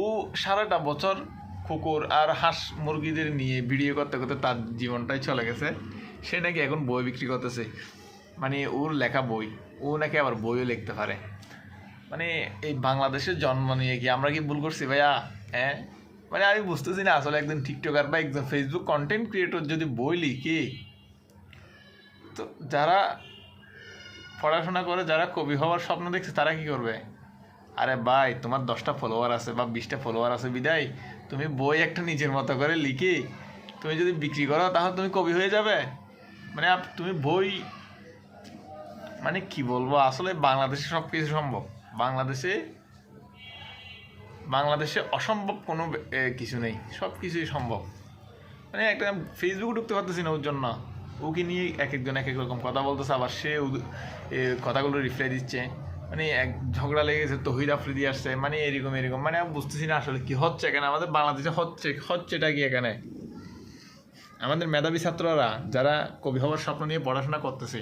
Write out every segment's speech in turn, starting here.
ও সারাটা বছর কুকুর আর হাঁস মুরগিদের নিয়ে ভিডিও করতে করতে তার জীবনটাই চলে গেছে। সে নাকি এখন বই বিক্রি করতেছে, মানে ওর লেখা বই, ও নাকি আবার বইও লিখতে পারে। মানে এই বাংলাদেশের জন্ম নিয়ে কি আমরা কি ভুল করছি ভাইয়া? হ্যাঁ, মানে আমি বুঝতেছি না আসলে একজন টিকটকার বা একজন ফেসবুক কন্টেন্ট ক্রিয়েটর যদি বই লিখে, তো যারা পড়াশোনা করে, যারা কবি হওয়ার স্বপ্ন দেখছে, তারা কি করবে? আরে ভাই, তোমার 10টা ফলোয়ার আছে বা 20টা ফলোয়ার আছে বিদায় তুমি বই একটা নিজের মতো করে লিখে তুমি যদি বিক্রি করো, তাহলে তুমি কবি হয়ে যাবে? মানে তুমি বই, মানে কি বলবো, আসলে বাংলাদেশে সব কিছু সম্ভব। বাংলাদেশে বাংলাদেশে অসম্ভব কোনো কিছু নেই, সব কিছুই সম্ভব। মানে একটা ফেসবুকে ঢুকতে পারতেছি না ওর জন্য। ওকে নিয়ে এক একজন এক এক রকম কথা বলতেছে, আবার সে কথাগুলো রিপ্লাই দিচ্ছে। মানে এক ঝগড়া লেগেছে, তহিদ আফ্রিদি আসছে, মানে এরকম এরকম, মানে আমি বুঝতেছি না আসলে কি হচ্ছে এখানে আমাদের বাংলাদেশে। হচ্ছেটা কি এখানে? আমাদের মেধাবী ছাত্ররা যারা কবি হওয়ার স্বপ্ন নিয়ে পড়াশোনা করতেছে,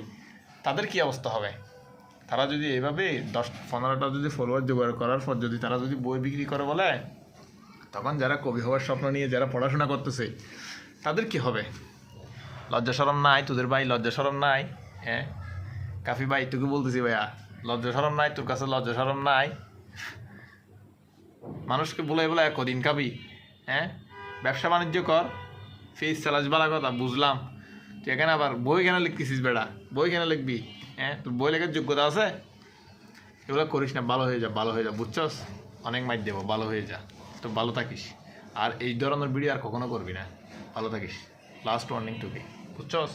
তাদের কি অবস্থা হবে? তারা যদি এভাবে 10-15টা যদি ফলোয়ার জোগাড় করার পর যদি তারা যদি বই বিক্রি করে বলে, তখন যারা কবি হওয়ার স্বপ্ন নিয়ে যারা পড়াশোনা করতেছে, তাদের কি হবে? লজ্জা শরম নাই তোদের ভাই? লজ্জা শরম নাই? হ্যাঁ কাফি ভাই, তোকে বলতেছি ভাইয়া, লজ্জা শরম নাই তোর কাছে? লজ্জা শরম নাই? মানুষকে বলে বলে কদিন খাবি? হ্যাঁ, ব্যবসা বাণিজ্য কর, ফেস চালাস, বালা কথা বুঝলাম। তুই এখানে আবার বই কেন লিখতেছিস বেড়া? বই কেন লিখবি? হ্যাঁ, তোর বই লেখার যোগ্যতা আছে? এগুলো করিস না, ভালো হয়ে যা, ভালো হয়ে যা, বুঝছস? অনেক মাইর দেবো, ভালো হয়ে যা, তো ভালো থাকিস। আর এই ধরনের ভিডিও আর কখনো করবি না, ভালো থাকিস। লাস্ট ওয়ার্নিং টুকে, বুঝছস?